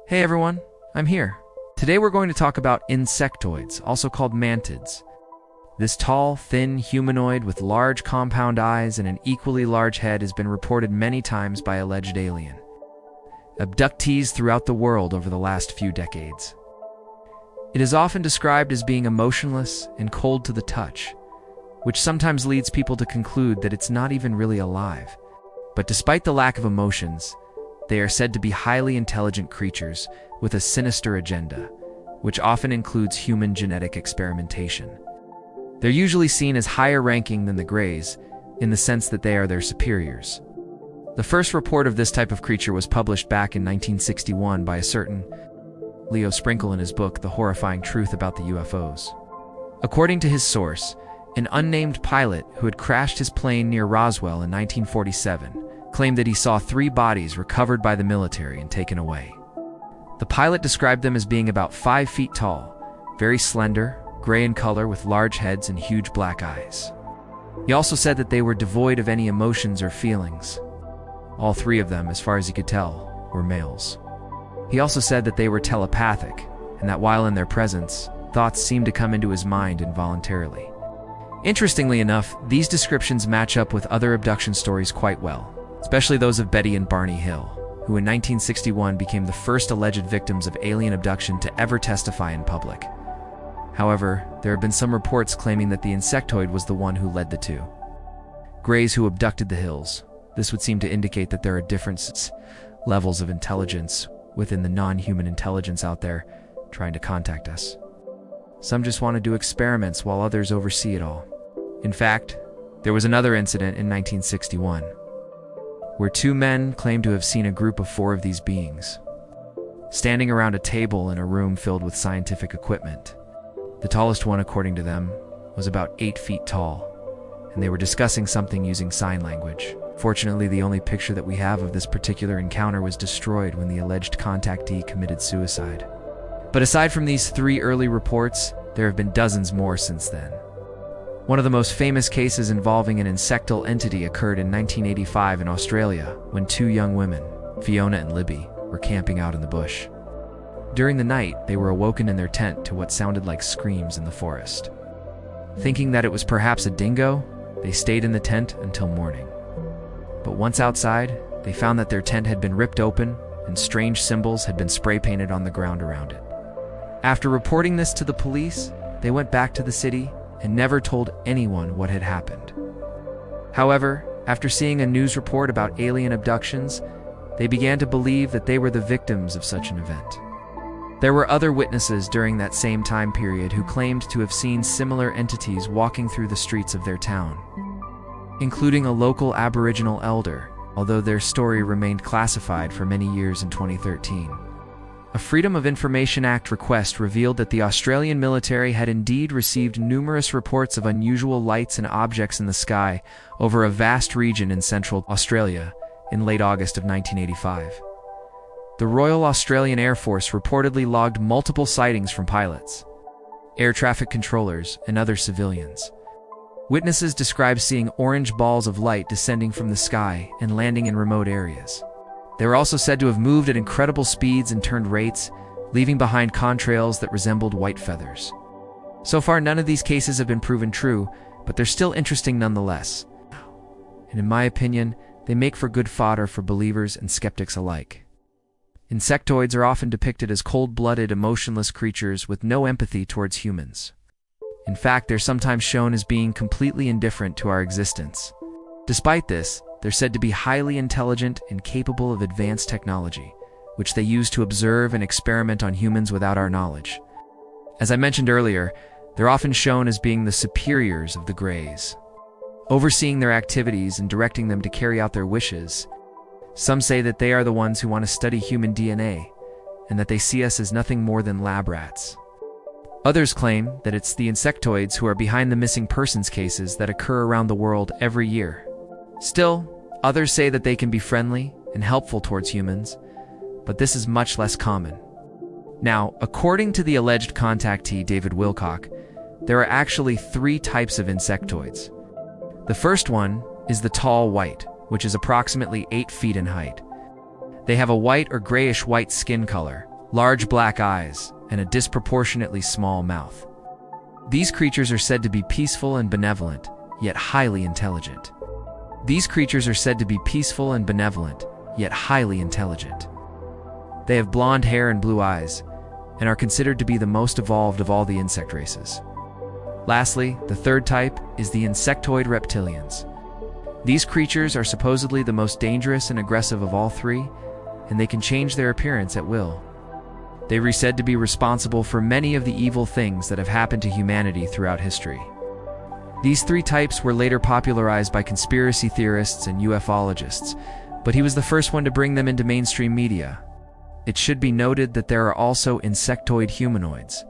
Hey everyone, I'm here. Today we're going to talk about insectoids, also called mantids. This tall, thin humanoid with large compound eyes and an equally large head has been reported many times by alleged alien abductees throughout the world over the last few decades. It is often described as being emotionless and cold to the touch, which sometimes leads people to conclude that it's not even really alive. But despite the lack of emotions, they are said to be highly intelligent creatures with a sinister agenda, which often includes human genetic experimentation. They're usually seen as higher ranking than the Greys, in the sense that they are their superiors. The first report of this type of creature was published back in 1961 by a certain Leo Sprinkle in his book, The Horrifying Truth About the UFOs. According to his source, an unnamed pilot who had crashed his plane near Roswell in 1947 claimed that he saw 3 bodies recovered by the military and taken away. The pilot described them as being about 5 feet tall, very slender, gray in color with large heads and huge black eyes. He also said that they were devoid of any emotions or feelings. All 3 of them, as far as he could tell, were males. He also said that they were telepathic, and that while in their presence, thoughts seemed to come into his mind involuntarily. Interestingly enough, these descriptions match up with other abduction stories quite well, especially those of Betty and Barney Hill, who in 1961 became the first alleged victims of alien abduction to ever testify in public. However, there have been some reports claiming that the insectoid was the one who led the 2 Greys who abducted the Hills. This would seem to indicate that there are different levels of intelligence within the non-human intelligence out there trying to contact us. Some just want to do experiments while others oversee it all. In fact, there was another incident in 1961 where 2 men claimed to have seen a group of 4 of these beings standing around a table in a room filled with scientific equipment. The tallest one, according to them, was about 8 feet tall, and they were discussing something using sign language. Fortunately, the only picture that we have of this particular encounter was destroyed when the alleged contactee committed suicide. But aside from these 3 early reports, there have been dozens more since then. One of the most famous cases involving an insectal entity occurred in 1985 in Australia when 2 young women, Fiona and Libby, were camping out in the bush. During the night, they were awoken in their tent to what sounded like screams in the forest. Thinking that it was perhaps a dingo, they stayed in the tent until morning. But once outside, they found that their tent had been ripped open and strange symbols had been spray painted on the ground around it. After reporting this to the police, they went back to the city and never told anyone what had happened. However, after seeing a news report about alien abductions, they began to believe that they were the victims of such an event. There were other witnesses during that same time period who claimed to have seen similar entities walking through the streets of their town, including a local Aboriginal elder, although their story remained classified for many years in 2013. A Freedom of Information Act request revealed that the Australian military had indeed received numerous reports of unusual lights and objects in the sky over a vast region in central Australia in late August of 1985. The Royal Australian Air Force reportedly logged multiple sightings from pilots, air traffic controllers, and other civilians. Witnesses described seeing orange balls of light descending from the sky and landing in remote areas. They were also said to have moved at incredible speeds and turned rates, leaving behind contrails that resembled white feathers. So far, none of these cases have been proven true, but they're still interesting nonetheless. And in my opinion, they make for good fodder for believers and skeptics alike. Insectoids are often depicted as cold-blooded, emotionless creatures with no empathy towards humans. In fact, they're sometimes shown as being completely indifferent to our existence. Despite this, they're said to be highly intelligent and capable of advanced technology, which they use to observe and experiment on humans without our knowledge. As I mentioned earlier, they're often shown as being the superiors of the Greys, overseeing their activities and directing them to carry out their wishes. Some say that they are the ones who want to study human DNA, and that they see us as nothing more than lab rats. Others claim that it's the insectoids who are behind the missing persons cases that occur around the world every year. Still, others say that they can be friendly and helpful towards humans, but this is much less common. Now, according to the alleged contactee David Wilcock, there are actually 3 types of insectoids. The first one is the tall white, which is approximately 8 feet in height. They have a white or grayish-white skin color, large black eyes, and a disproportionately small mouth. These creatures are said to be peaceful and benevolent, yet highly intelligent. These creatures are said to be peaceful and benevolent, yet highly intelligent. They have blonde hair and blue eyes, and are considered to be the most evolved of all the insect races. Lastly, the third type is the insectoid reptilians. These creatures are supposedly the most dangerous and aggressive of all three, and they can change their appearance at will. They are said to be responsible for many of the evil things that have happened to humanity throughout history. These three types were later popularized by conspiracy theorists and ufologists, but he was the first one to bring them into mainstream media. It should be noted that there are also insectoid humanoids,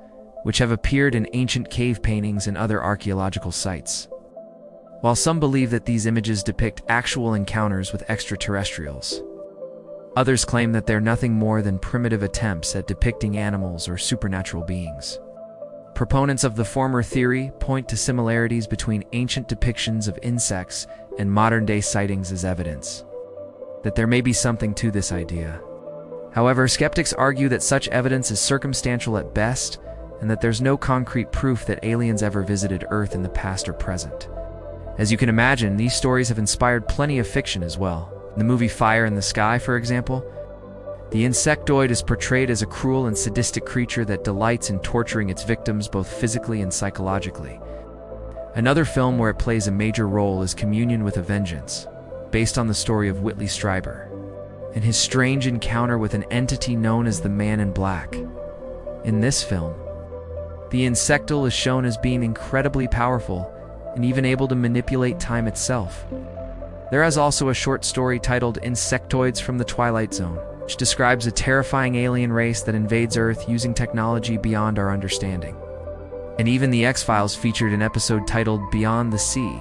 which have appeared in ancient cave paintings and other archaeological sites. While some believe that these images depict actual encounters with extraterrestrials, others claim that they're nothing more than primitive attempts at depicting animals or supernatural beings. Proponents of the former theory point to similarities between ancient depictions of insects and modern-day sightings as evidence that there may be something to this idea. However, skeptics argue that such evidence is circumstantial at best, and that there's no concrete proof that aliens ever visited Earth in the past or present. As you can imagine, these stories have inspired plenty of fiction as well. In the movie Fire in the Sky, for example, the insectoid is portrayed as a cruel and sadistic creature that delights in torturing its victims both physically and psychologically. Another film where it plays a major role is Communion with a Vengeance, based on the story of Whitley Strieber and his strange encounter with an entity known as the Man in Black. In this film, the insectal is shown as being incredibly powerful and even able to manipulate time itself. There is also a short story titled Insectoids from the Twilight Zone, which describes a terrifying alien race that invades Earth using technology beyond our understanding. And even The X-Files featured an episode titled Beyond the Sea,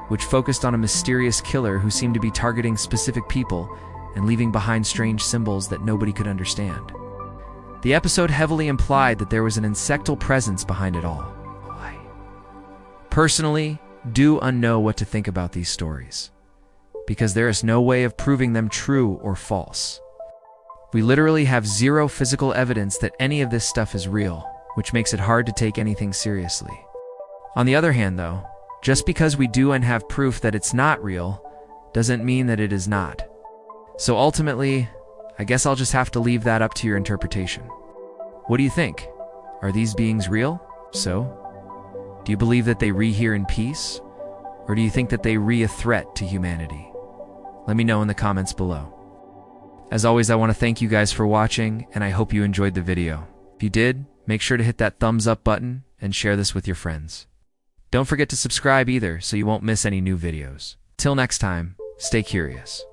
which focused on a mysterious killer who seemed to be targeting specific people and leaving behind strange symbols that nobody could understand. The episode heavily implied that there was an insectal presence behind it all. Personally, do know what to think about these stories, because there is no way of proving them true or false. We literally have zero physical evidence that any of this stuff is real, which makes it hard to take anything seriously. On the other hand, though, just because we do and have proof that it's not real, doesn't mean that it is not. So ultimately, I guess I'll just have to leave that up to your interpretation. What do you think? Are these beings real? So, do you believe that they re-here in peace? Or do you think that they re a threat to humanity? Let me know in the comments below. As always, I want to thank you guys for watching, and I hope you enjoyed the video. If you did, make sure to hit that thumbs up button and share this with your friends. Don't forget to subscribe either, so you won't miss any new videos. Till next time, stay curious.